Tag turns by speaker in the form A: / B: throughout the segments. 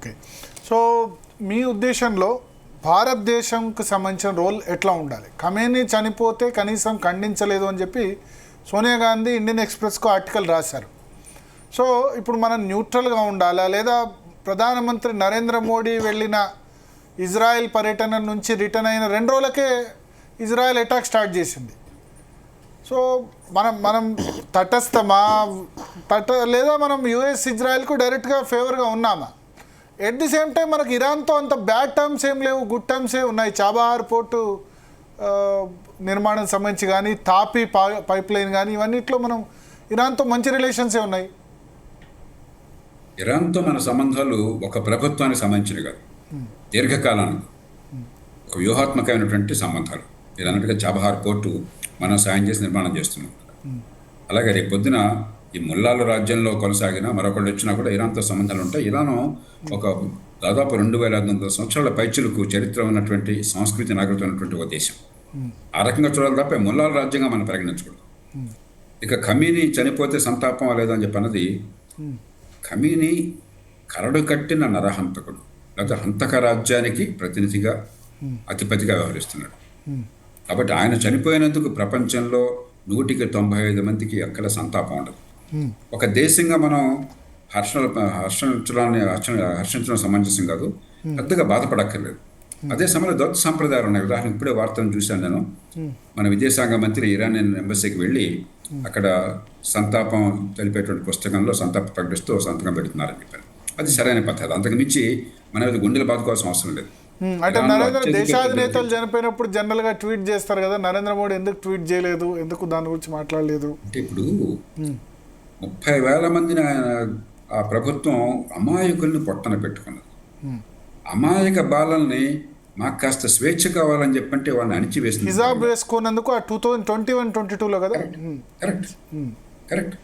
A: Okay. So మీ ఉద్దేశంలో భారతదేశంకు సంబంధించిన role ఎట్లా ఉండాలి? ఖమేనీ చనిపోతే కనీసం ఖండించలేదు అని చెప్పి సోనియా గాంధీ ఇండియన్ ఎక్స్ప్రెస్కు ఆర్టికల్ రాశారు. సో ఇప్పుడు మనం న్యూట్రల్గా ఉండాలా, లేదా ప్రధానమంత్రి నరేంద్ర మోడీ వెళ్ళిన ఇజ్రాయెల్ పర్యటన నుంచి రిటర్న్ అయిన 2 రోజులకే ఇజ్రాయెల్ అటాక్ స్టార్ట్ చేసింది. సో మనం తటస్థమా లేదా మనం యుఎస్ ఇజ్రాయెల్కు డైరెక్ట్గా ఫేవర్గా ఉన్నామా? ఎట్ ది సేమ్ టైం మనకు ఇరాన్తో అంత బ్యాడ్ టర్మ్స్ ఏం లేవు, గుడ్ టర్మ్సే ఉన్నాయి. చాబహార్ పోర్టు నిర్మాణం సంబంధించి కానీ, తాపీ పైప్ లైన్ కానీ, ఇవన్నిట్లో మనం ఇరాన్తో మంచి రిలేషన్సే ఉన్నాయి.
B: ఇరాన్తో మన సంబంధాలు ఒక ప్రభుత్వానికి సంబంధించినవి కాదు, దీర్ఘకాలానికి ఒక వ్యూహాత్మకమైనటువంటి సంబంధాలు. మీరు అన్నట్టుగా చాబహార్ పోర్టు మనం సాయం చేసి నిర్మాణం చేస్తున్నాం. అలాగే రేపు పొద్దున ఈ ముల్లాల రాజ్యంలో కొనసాగిన మరొకళ్ళు వచ్చినా కూడా ఇరాన్తో సంబంధాలు ఉంటాయి. ఇరాను ఒక దాదాపు 2500 సంవత్సరాల పైచులకు చరిత్ర ఉన్నటువంటి సంస్కృతి నాగరికత ఉన్నటువంటి ఒక దేశం. ఆ రకంగా చూడాలి తప్ప ముల్లాల రాజ్యంగా మనం పరిగణించకూడదు. ఇక ఖమీనీ చనిపోతే సంతాపం లేదని చెప్పి అన్నది, ఖమీనీ కరడు కట్టిన నరహంతకుడు, లేకపోతే హంతక రాజ్యానికి ప్రతినిధిగా అధిపతిగా వ్యవహరిస్తున్నాడు. కాబట్టి ఆయన చనిపోయినందుకు ప్రపంచంలో 195 మందికి ఎక్కడ సంతాపం ఉండదు. ఒక దేశంగా మనం హర్షించడం సమంజసం కాదు, పెద్దగా బాధపడక్కర్లేదు. అదే సమయంలో దౌత్య సంప్రదాయాలు ఉన్నాయి. ఉదాహరణకు ఇప్పుడే వార్తను చూశాను నేను. మన విదేశాంగ మంత్రి ఇరానియన్ ఎంబసీకి వెళ్ళి అక్కడ సంతాపం తెలిపేటువంటి పుస్తకంలో సంతాపం ప్రకటిస్తూ సంతకం పెడుతున్నారని చెప్పారు. అది సరైన పద్ధతి. అంతకు మించి మన గుండెలు బాదుకోవాల్సిన అవసరం లేదు.
A: అంటే దేశాధినేతలు చనిపోయినప్పుడు జనరల్గా ట్వీట్ చేస్తారు కదా, నరేంద్ర మోడీ ఎందుకు ట్వీట్ చేయలేదు, ఎందుకు దాని గురించి మాట్లాడలేదు?
B: అంటే ఇప్పుడు 30,000 మందిని ఆ ప్రభుత్వం అమాయకుల్ని పొట్టన పెట్టుకున్నది. అమాయక బాలల్ని మాకు కాస్త స్వేచ్ఛ కావాలని చెప్పంటే వాళ్ళని అణిచివేసింది.
A: హిజాబ్ వేసుకున్నందుకు 2021-22లో కదా.
B: కరెక్ట్.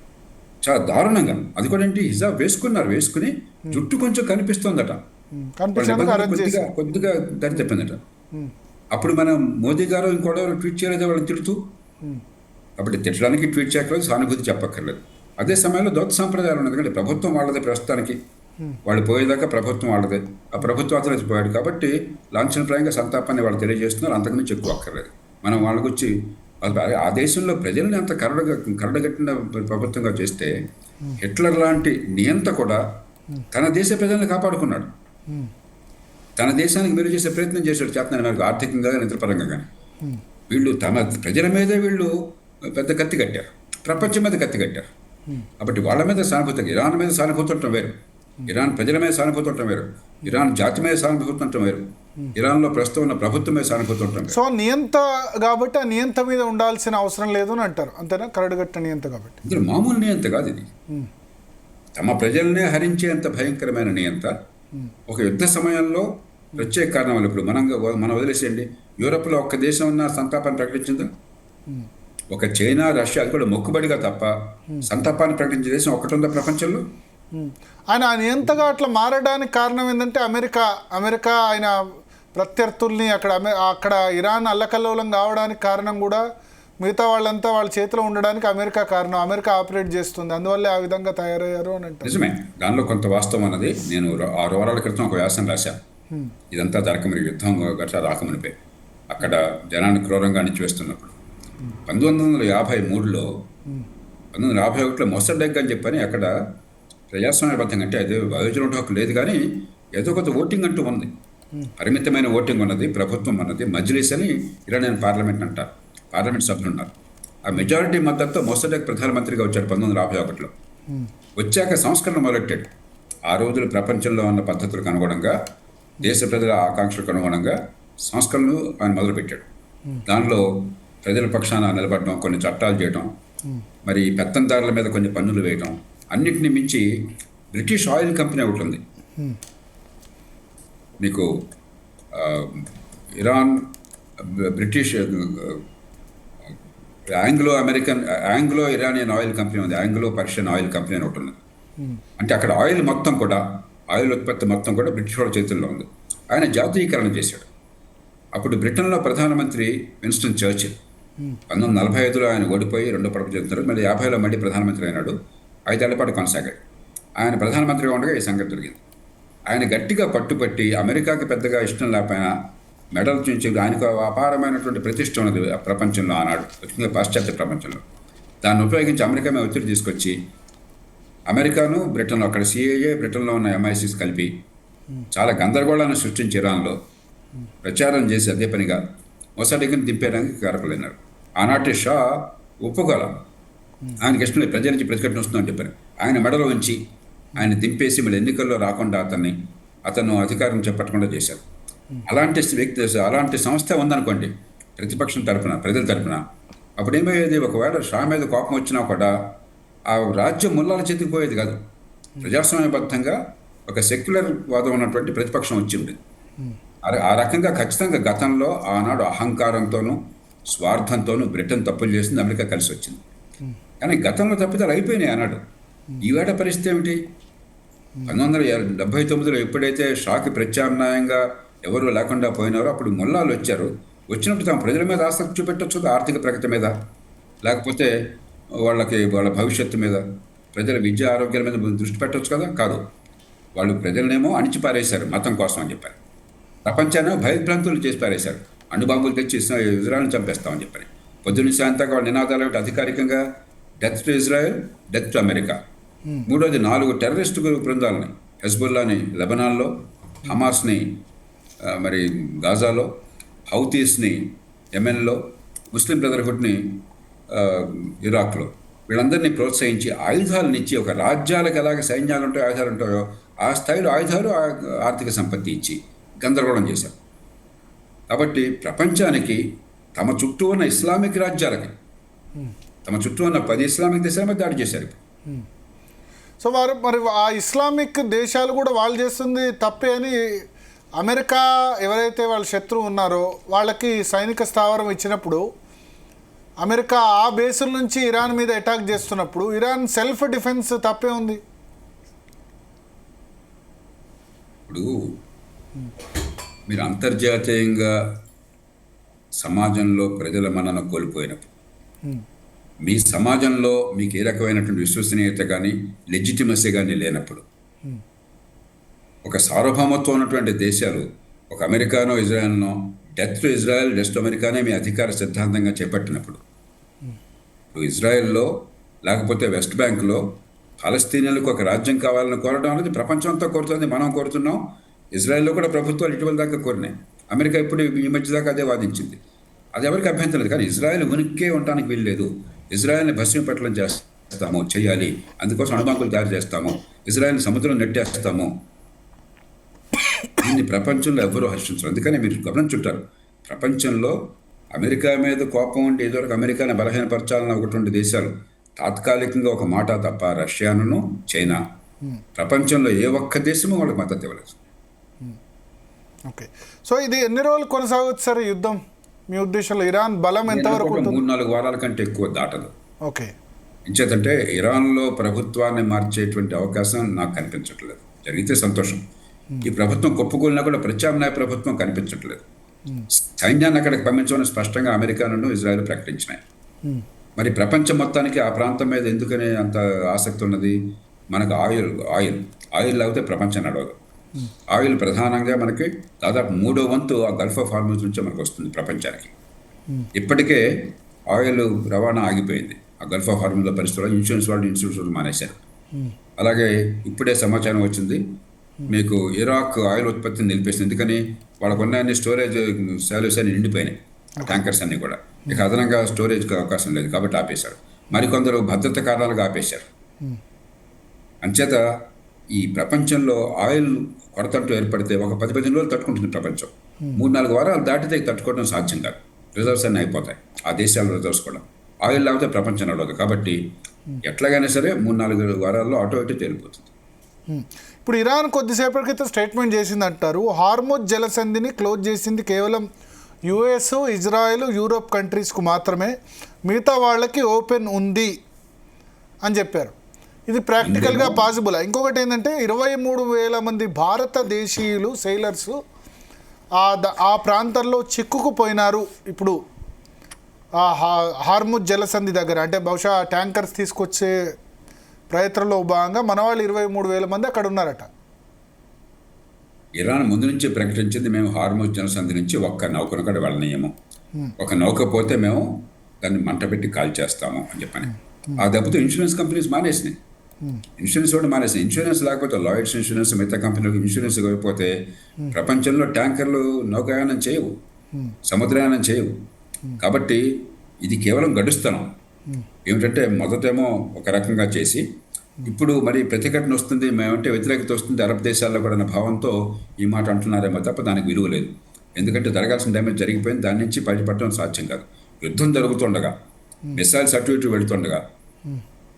B: చాలా దారుణంగా. అది కూడా ఏంటి, హిజాబ్ వేసుకుని జుట్టు కొంచెం కనిపిస్తుందట, కొద్దిగా దారి చెప్పిందట. అప్పుడు మనం మోదీ గారు ఇంకోటి ట్వీట్ చేయలేదు వాళ్ళని తిడుతూ. కాబట్టి తిట్టడానికి ట్వీట్ చేయక్కర్లేదు, సానుభూతి చెప్పక్కర్లేదు. అదే సమయంలో దౌత్య సంప్రదాయాలు ఉన్నది. ఎందుకంటే ప్రభుత్వం వాళ్ళదే, ప్రస్తుతానికి వాళ్ళు పోయేదాకా ప్రభుత్వం వాళ్ళదే. ఆ ప్రభుత్వం అతను పోయాడు కాబట్టి లాంఛనప్రాయంగా సంతాపాన్ని వాళ్ళు తెలియజేస్తున్నారు. అంతకుమించి ఎక్కువ అక్కర్లేదు. మనం వాళ్ళకి వచ్చి ఆ దేశంలో ప్రజల్ని అంత కరడగట్టిన ప్రభుత్వంగా చేస్తే హిట్లర్ లాంటి నియంత కూడా తన దేశ ప్రజల్ని కాపాడుకున్నాడు. తన దేశానికి మేలు చేసే ప్రయత్నం చేశాడు, చేతనాన్ని మేరకు ఆర్థికంగా కానీ ఇతరపరంగా కానీ. వీళ్ళు తమ ప్రజల మీదే వీళ్ళు పెద్ద కత్తి కట్టారు, ప్రపంచం మీద కత్తి కట్టారు. కాబట్టి వాళ్ళ మీద సానుభూతి, ఇరాన్ మీద సానుభూతి ఉండటం వేరు, ఇరాన్ ప్రజల మీద సానుభూతి ఉండటం వేరు, ఇరాన్ జాతి మీద సానుభూతి ఉండటం వేరు, ఇరాన్లో ప్రస్తుతం ఉన్న ప్రభుత్వం మీద సానుభూతి ఉండటం వేరు.
A: సో నియంత కాబట్టి ఆ నియంత మీద ఉండాల్సిన అవసరం లేదు అని అంటారు, అంతేనా? కరడుగట్టిన నియంత కాబట్టి
B: ఇందులో మామూలు నియంత కాదు ఇది. తమ ప్రజలనే హరించేంత భయంకరమైన నియంత. ఒక యుద్ధ సమయంలో ప్రత్యేక కారణం వల్ల ఇప్పుడు మనం వదిలేసేయండి, యూరప్లో ఒక్క దేశం ఉన్న సంతాపాన్ని ప్రకటించిందా? ఒక చైనా, రష్యా, అది కూడా మొక్కుబడిగా తప్ప సంతాపాన్ని ప్రకటించే దేశం ఒకటి ఉందా ప్రపంచంలో?
A: ఆయన నియంతగా అట్లా మారడానికి కారణం ఏంటంటే అమెరికా ఆయన ప్రత్యర్థుల్ని అక్కడ ఇరాన్ అల్లకల్లోలం కావడానికి కారణం కూడా మిగతా వాళ్ళంతా వాళ్ళ చేతిలో ఉండడానికి అమెరికా కారణం. అమెరికా ఆపరేట్ చేస్తుంది, అందువల్లే ఆ విధంగా తయారయ్యారు అని అంటారు.
B: నిజమే, దానిలో కొంత వాస్తవం అన్నది. నేను 6 వారాల క్రితం ఒక వ్యాసం రాశాను. ఇదంతా జరగమని, యుద్ధం గట్రా రాకమనిపై అక్కడ జనాన్ని క్రూరంగా అణిచివేస్తున్నప్పుడు 1953లో 1951లో మొసడ్డెగ్ అని చెప్పని అక్కడ ప్రజాస్వామ్యబద్ధంగా, అంటే అదే వయోజన హక్కు లేదు కానీ ఏదో కొంత ఓటింగ్ అంటూ ఉంది, పరిమితమైన ఓటింగ్ ఉన్నది, ప్రభుత్వం అన్నది, మజ్లిస్ అని ఇరానియన్ పార్లమెంట్ అంటారు, పార్లమెంట్ సభ్యులు ఉన్నారు. ఆ మెజారిటీ మద్దతుతో మొసడ్డెగ్ ప్రధానమంత్రిగా వచ్చాడు 1951లో. వచ్చాక సంస్కరణ మొదలెట్టాడు. ఆ రోజులు ప్రపంచంలో ఉన్న పద్ధతులకు అనుగుణంగా, దేశ ప్రజల ఆకాంక్షలకు అనుగుణంగా సంస్కరణలు ఆయన మొదలుపెట్టాడు. దానిలో ప్రజల పక్షాన నిలబడడం, కొన్ని చట్టాలు చేయడం, మరి పెత్తందారుల మీద కొన్ని పన్నులు వేయడం, అన్నిటిని మించి బ్రిటిష్ ఆయిల్ కంపెనీ ఒకటి ఉంది మీకు. Iran British Anglo Iranian oil company ఉంది, ఆంగ్లో పర్షియన్ ఆయిల్ కంపెనీ అని ఒకటి ఉంది. అంటే అక్కడ ఆయిల్ మొత్తం కూడా, ఆయిల్ ఉత్పత్తి మొత్తం కూడా బ్రిటిష్ వాళ్ళ చేతుల్లో ఉంది. ఆయన జాతీయకరణ చేశాడు. అప్పుడు బ్రిటన్లో ప్రధానమంత్రి విన్స్టన్ చర్చిల్. 1945లో ఆయన ఓడిపోయి రెండో ప్రపంచ యుద్ధంలో మళ్ళీ 50లో మళ్ళీ ప్రధానమంత్రి అయినాడు. 5 ఏళ్ల పాటు కొనసాగాడు. ఆయన ప్రధానమంత్రిగా ఉండగా ఈ సంగతి జరిగింది. ఆయన గట్టిగా పట్టుపట్టి అమెరికాకి పెద్దగా ఇష్టం లేకపోయినా మెడల్ నుంచి ఆయనకు అపారమైనటువంటి ప్రతిష్ట ఉన్నది ఆ ప్రపంచంలో ఆనాడు, ముఖ్యంగా పాశ్చాత్య ప్రపంచంలో. దాన్ని ఉపయోగించి అమెరికా మీద ఒత్తిడి తీసుకొచ్చి అమెరికాను బ్రిటన్లో, అక్కడ సిఏఏ బ్రిటన్లో ఉన్న MI6 కలిపి చాలా గందరగోళాన్ని సృష్టించి ఇరాన్లో ప్రచారం చేసి అదే పనిగా మొసాడిక్ని దింపేయడానికి కారకులైనారు. ఆనాటి షా ఒప్పుకోల, ఆయనకి ఇష్టం లేదు, ప్రజల నుంచి ప్రతిఘటన వస్తుందని చెప్పారు. ఆయన మెడలో ఉంచి ఆయన దింపేసి మళ్ళీ ఎన్నికల్లో రాకుండా అతను అధికారం చేపట్టకుండా చేశారు. అలాంటి వ్యక్తి, అలాంటి సంస్థ ఉందనుకోండి ప్రతిపక్షం తరపున, ప్రజల తరపున, అప్పుడు ఏమయ్యేది, ఒకవేళ షా మీద కోపం వచ్చినా కూడా ఆ రాజ్యం ముల్లాల చేతికి పోయేది కాదు. ప్రజాస్వామ్యబద్ధంగా ఒక సెక్యులర్ వాదం ఉన్నటువంటి ప్రతిపక్షం వచ్చింది. ఆ రకంగా ఖచ్చితంగా గతంలో ఆనాడు అహంకారంతోనూ స్వార్థంతోనూ బ్రిటన్ తప్పులు చేసింది, అమెరికా కలిసి వచ్చింది. కానీ గతంలో తప్పిదాలు అయిపోయినాయి ఆనాడు. ఈవేళ పరిస్థితి ఏమిటి? 1979లో ఎప్పుడైతే షాకి ప్రత్యామ్నాయంగా ఎవరు లేకుండా పోయినారో అప్పుడు ముల్లాలు వచ్చారు. వచ్చినప్పుడు తమ ప్రజల మీద ఆసక్తి చూపెట్టచ్చు, ఆర్థిక ప్రగతి మీద, లేకపోతే వాళ్ళ భవిష్యత్తు మీద, ప్రజల విద్యా ఆరోగ్యాల మీద దృష్టి పెట్టవచ్చు కదా. కాదు, వాళ్ళు ప్రజలనేమో అణిచిపారేశారు మతం కోసం అని చెప్పారు. ప్రపంచాన్ని భయభ్రాంతులు చేసి పారేశారు. అణుబాంబులు తెచ్చి ఇజ్రాయల్ని చంపేస్తామని చెప్పారు. పొద్దున్న సాయంత్రంగా వాళ్ళ నినాదాలు ఏమిటి? అధికారికంగా death to Israel, death to America. మూడోది 4 టెర్రరిస్టు బృందాలని, హెజ్బుల్లాని లెబనాన్లో, హమాస్ని మరి గాజాలో, హౌతీస్ని యెమెన్లో, ముస్లిం బ్రదర్హుడ్ని ఇరాక్లో, వీళ్ళందరినీ ప్రోత్సహించి ఆయుధాలను ఇచ్చి, ఒక రాజ్యాలకు ఎలాగ సైన్యాలు ఉంటాయో ఆయుధాలు ఉంటాయో ఆ స్థాయిలో ఆయుధాలు, ఆర్థిక సంపత్తి ఇచ్చి గందరగోళం చేశారు. కాబట్టి ప్రపంచానికి తమ చుట్టూ ఉన్న ఇస్లామిక్ రాజ్యాలకి, తమ చుట్టూ ఉన్న 10 ఇస్లామిక్ దేశాల మీద దాడి చేశారు.
A: సో మరి ఆ ఇస్లామిక్ దేశాలు కూడా వాళ్ళు చేస్తుంది తప్పే అని అమెరికా ఎవరైతే వాళ్ళ శత్రువు ఉన్నారో వాళ్ళకి సైనిక స్థావరం ఇచ్చినప్పుడు, అమెరికా ఆ బేసుల నుంచి ఇరాన్ మీద అటాక్ చేస్తున్నప్పుడు ఇరాన్ సెల్ఫ్ డిఫెన్స్ తప్పే ఉంది.
B: ఇప్పుడు మీరు అంతర్జాతీయంగా సమాజంలో ప్రజల మన్నన కోల్పోయినప్పుడు, మీ సమాజంలో మీకు ఏ రకమైనటువంటి విశ్వసనీయత కానీ లెజిటిమసీ కానీ లేనప్పుడు, ఒక సార్వభౌమత్వం ఉన్నటువంటి దేశాలు, ఒక అమెరికానో ఇజ్రాయెల్నో death to Israel, death to అమెరికానే మీ అధికార సిద్ధాంతంగా చేపట్టినప్పుడు, ఇప్పుడు ఇజ్రాయెల్లో లేకపోతే వెస్ట్ బ్యాంక్లో ఫలస్తీనియన్లకు ఒక రాజ్యం కావాలని కోరడం అనేది ప్రపంచం అంతా కోరుతుంది, మనం కోరుతున్నాం. ఇజ్రాయెల్లో కూడా ప్రభుత్వాలు ఇటీవల దాకా కోరినాయి. అమెరికా ఇప్పుడు ఈ మధ్య దాకా అదే వాదించింది. అది ఎవరికి అభ్యంతరం లేదు. కానీ ఇజ్రాయెల్ ఉనికే ఉండడానికి వీల్లేదు. ఇజ్రాయెల్ని భస్మీపట్నం చేస్తాము, చేయాలి, అందుకోసం అణుబాంబులు తయారు చేస్తాము, ఇజ్రాయెల్ని సముద్రం నెట్టేస్తాము, దీన్ని ప్రపంచంలో ఎవరూ హర్షించరు. అందుకని మీరు గమనించుంటారు, ప్రపంచంలో అమెరికా మీద కోపం ఉండి ఏదోరకు అమెరికాని బలహీనపరచాలని ఒకటి దేశాలు తాత్కాలికంగా ఒక మాట తప్ప, రష్యాను, చైనా, ప్రపంచంలో ఏ ఒక్క దేశము వాళ్ళకి మద్దతు ఇవ్వలేదు.
A: ఓకే, సో ఇది ఎన్ని రోజులు కొనసాగవచ్చు సార్ యుద్ధం మీ ఉద్దేశంలో? ఇరాన్ బలం ఎంతవరకు?
B: 3-4 వారాల కంటే ఎక్కువ దాటదు.
A: ఓకే,
B: ఇంచేతంటే ఇరాన్లో ప్రభుత్వాన్ని మార్చేటువంటి అవకాశం నాకు కనిపించట్లేదు. జరిగితే సంతోషం. ఈ ప్రభుత్వం కొప్పుకూలినా కూడా ప్రత్యామ్నాయ ప్రభుత్వం కనిపించట్లేదు. సైన్యాన్ని అక్కడికి పంపించమని స్పష్టంగా అమెరికాను, ఇజ్రాయెల్ ప్రకటించినాయి. మరి ప్రపంచం మొత్తానికి ఆ ప్రాంతం మీద ఎందుకని అంత ఆసక్తి ఉన్నది? మనకు ఆయిల్ లేకపోతే ప్రపంచం నడవదు. ఆయిల్ ప్రధానంగా మనకి దాదాపు 3వ వంతు ఆ గల్ఫ్ ఆఫ్ హార్మూజ్ నుంచే మనకు వస్తుంది ప్రపంచానికి. ఇప్పటికే ఆయిల్ రవాణా ఆగిపోయింది ఆ గల్ఫ్ ఆఫ్ హార్మూజ్లో పరిస్థితుల్లో. ఇన్సూరెన్స్ మానేశారు. అలాగే ఇప్పుడే సమాచారం వచ్చింది, మీకు ఇరాక్ ఆయిల్ ఉత్పత్తిని నిలిపేసింది. ఎందుకని? వాళ్ళకున్న అన్ని స్టోరేజ్ సాల్యూస్ అన్ని నిండిపోయినాయి, ట్యాంకర్స్ అన్నీ కూడా. ఇక అదనంగా స్టోరేజ్కి అవకాశం లేదు కాబట్టి ఆపేశారు. మరికొందరు భద్రత కారణాలుగా ఆపేశారు. అంచేత ఈ ప్రపంచంలో ఆయిల్ కొరతంటూ ఏర్పడితే ఒక 10-15 రోజులు తట్టుకుంటుంది ప్రపంచం. 3-4 వారాలు దాటితే తట్టుకోవడం సాధ్యం కాదు. రిజర్వ్స్ అన్నీ అయిపోతాయి, ఆ దేశాల రిజర్వ్స్ కూడా. ఆయిల్ లేకపోతే ప్రపంచం నడవదు. కాబట్టి ఎట్లాగైనా సరే 3-4 వారాల్లో అటు ఇటు తేలిపోతుంది.
A: ఇప్పుడు ఇరాన్ కొద్దిసేపటి క్రితం స్టేట్మెంట్ చేసింది అంటారు, హార్ముజ్ జలసంధిని క్లోజ్ చేసింది కేవలం యుఎస్, ఇజ్రాయెల్, యూరోప్ కంట్రీస్కు మాత్రమే, మిగతా వాళ్ళకి ఓపెన్ ఉంది అని చెప్పారు. ఇది ప్రాక్టికల్గా పాసిబుల్. ఇంకొకటి ఏంటంటే 23,000 మంది భారతదేశీయులు సెయిలర్స్ ఆ ప్రాంతంలో చిక్కుకుపోయినారు ఇప్పుడు ఆ హార్ముజ్ జలసంధి దగ్గర. అంటే బహుశా ట్యాంకర్స్ తీసుకొచ్చే ప్రయత్నంలో భాగంగా మన వాళ్ళు 23,000 మంది అక్కడ ఉన్నారట.
B: ఇరాన్ ముందు నుంచి ప్రకటించింది మేము హార్మోజ్ జలసంధి నుంచి ఒక్క నౌకను కూడా వెళ్ళనీయము, ఒక నౌక పోతే మేము దాన్ని మంట పెట్టి కాల్ చేస్తాము అని చెప్పని. ఆ దెబ్బతో ఇన్సూరెన్స్ కంపెనీస్ మానేసినాయి, ఇన్సూరెన్స్ కూడా మానేసినాయి. ఇన్సూరెన్స్ లేకపోతే లాయిడ్స్ ఇన్సూరెన్స్ మిగతా కంపెనీలకు ఇన్సూరెన్స్ ఇవ్వకపోతే ప్రపంచంలో ట్యాంకర్లు నౌకాయానం చేయవు, సముద్రయానం చేయవు. కాబట్టి ఇది కేవలం గడుస్తున్నాం. ఏమిటంటే మొదటేమో ఒక రకంగా చేసి ఇప్పుడు మరి ప్రతిఘటన వస్తుంది, మేమంటే వ్యతిరేకత వస్తుంది అరబ్ దేశాల్లో కూడా అన్న భావంతో ఈ మాట అంటున్నారేమో తప్ప దానికి విలువ లేదు. ఎందుకంటే జరగాల్సిన డ్యామేజ్ జరిగిపోయింది, దాని నుంచి బయటపడటం సాధ్యం కాదు. యుద్ధం జరుగుతుండగా, మిసైల్స్ అటు ఇటు వెళుతుండగా,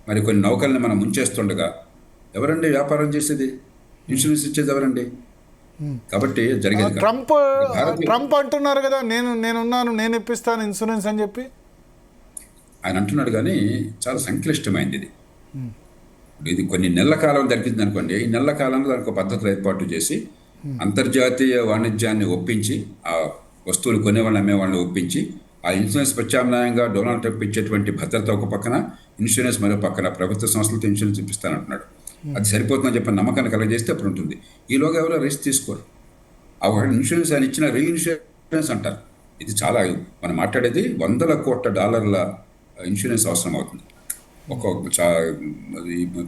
B: మరి కొన్ని నౌకల్ని మనం ముంచేస్తుండగా ఎవరండి వ్యాపారం చేసేది, ఇన్సూరెన్స్ ఇచ్చేది ఎవరండి? కాబట్టి జరిగేది కాదు.
A: ట్రంప్ అంటున్నారు కదా, నేనున్నాను, నేను ఇప్పిస్తాను ఇన్సూరెన్స్ అని చెప్పి
B: ఆయన అంటున్నాడు. కానీ చాలా సంక్లిష్టమైంది ఇది. ఇది కొన్ని నెలల కాలం జరిగింది అనుకోండి, ఈ నెలల కాలంలో దానికి ఒక పద్ధతులు ఏర్పాటు చేసి అంతర్జాతీయ వాణిజ్యాన్ని ఒప్పించి, ఆ వస్తువులు కొనేవాళ్ళని అమ్మేవాళ్ళని ఒప్పించి, ఆ ఇన్సూరెన్స్ ప్రత్యామ్నాయంగా డొనాల్డ్ ట్రంప్ ఇచ్చేటువంటి భద్రత ఒక పక్కన, ఇన్సూరెన్స్ మరో పక్కన ప్రభుత్వ సంస్థలతో ఇన్సూరెన్స్ ఇప్పిస్తానంటున్నాడు. అది సరిపోతుందని చెప్పి నమ్మకాన్ని కలగజేస్తే అప్పుడు ఉంటుంది. ఈలోగా ఎవరో రిస్క్ తీసుకోరు. ఆ ఒక ఇన్సూరెన్స్ ఆయన ఇచ్చిన రీఇన్సూరెన్స్ అంటారు. ఇది చాలా, మనం మాట్లాడేది $100 కోట్ల ఇన్సూరెన్స్ అవసరం అవుతుంది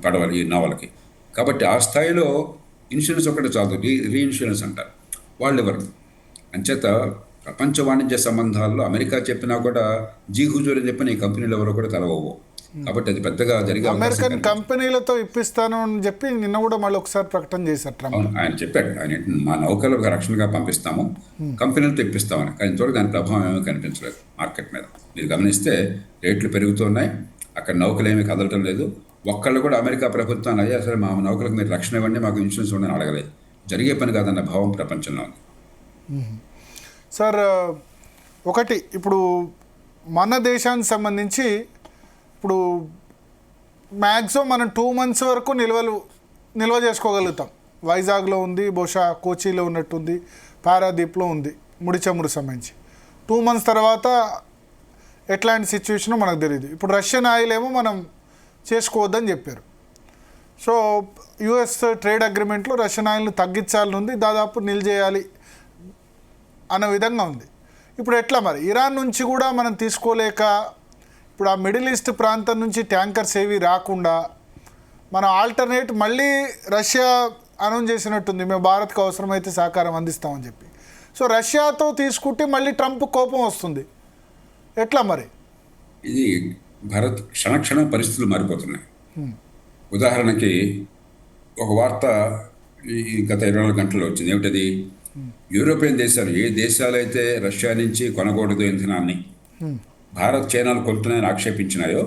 B: పడవ ఈ నవలకి. కాబట్టి ఆ స్థాయిలో ఇన్సూరెన్స్ ఒకటి చాలు, రీఇన్సూరెన్స్ అంటారు. వాళ్ళు ఎవరు? అంచేత ప్రపంచ వాణిజ్య సంబంధాల్లో అమెరికా చెప్పినా కూడా జీ హుజూర్ అని చెప్పిన ఈ కంపెనీలు ఎవరో కూడా తలవవు. కాబట్టి అది పెద్దగా జరిగే
A: అమెరికన్ కంపెనీలతో ఇప్పిస్తాను అని చెప్పి నిన్న కూడా మళ్ళీ ఒకసారి ప్రకటన చేశారు ట్రంప్.
B: ఆయన చెప్పాడు, ఆయన మా నౌకలకు రక్షణగా పంపిస్తాము, కంపెనీలతో ఇప్పిస్తామని. కానీ ఇంతవరకు దాని ప్రభావం ఏమీ కనిపించలేదు మార్కెట్ మీద. మీరు గమనిస్తే రేట్లు పెరుగుతున్నాయి, అక్కడ నౌకలు ఏమీ కదలటం లేదు. ఒక్కళ్ళు కూడా అమెరికా ప్రభుత్వాన్ని అయ్యా సరే మా నౌకలకు మీరు రక్షణ ఇవ్వండి, మాకు ఇన్సూరెన్స్ ఇవ్వండి అని అడగలేదు. జరిగే పని కాదన్న భావం ప్రపంచంలో ఉంది.
A: సార్, ఒకటి ఇప్పుడు మన దేశానికి సంబంధించి ఇప్పుడు మ్యాక్సిమం మనం 2 months వరకు నిల్వ చేసుకోగలుగుతాం. వైజాగ్లో ఉంది, బహుశా కోచిలో ఉన్నట్టుంది, పారాదీప్లో ఉంది ముడి చమురు సంబంధించి. 2 months తర్వాత ఎట్లాంటి సిచ్యువేషనో మనకు తెలియదు. ఇప్పుడు రష్యన్ ఆయిల్ ఏమో మనం చేసుకోవద్దని చెప్పారు. సో యుఎస్ ట్రేడ్ అగ్రిమెంట్లో రష్యన్ ఆయిల్ను తగ్గించాలని ఉంది, దాదాపు నిలిచేయాలి అన్న విధంగా ఉంది. ఇప్పుడు ఎట్లా మరి ఇరాన్ నుంచి కూడా మనం తీసుకోలేక, ఇప్పుడు ఆ మిడిల్ ఈస్ట్ ప్రాంతం నుంచి ట్యాంకర్స్ ఏవి రాకుండా మనం ఆల్టర్నేట్ మళ్ళీ రష్యా అనౌన్స్ చేసినట్టుంది, మేము భారత్కు అవసరమైతే సహకారం అందిస్తామని చెప్పి. సో రష్యాతో తీసుకుంటే మళ్ళీ ట్రంప్ కోపం వస్తుంది, ఎట్లా మరి?
B: ఇది భారత్ క్షణక్షణం పరిస్థితులు మారిపోతున్నాయి. ఉదాహరణకి ఒక వార్త ఈ గత 24 గంటల్లో వచ్చింది. ఏమిటది? యూరోపియన్ దేశాలు, ఏ దేశాలు అయితే రష్యా నుంచి కొనకూడదు ఇంధనాన్ని, భారత్ చైనాలు కొంటున్నాయని ఆక్షేపించినాయో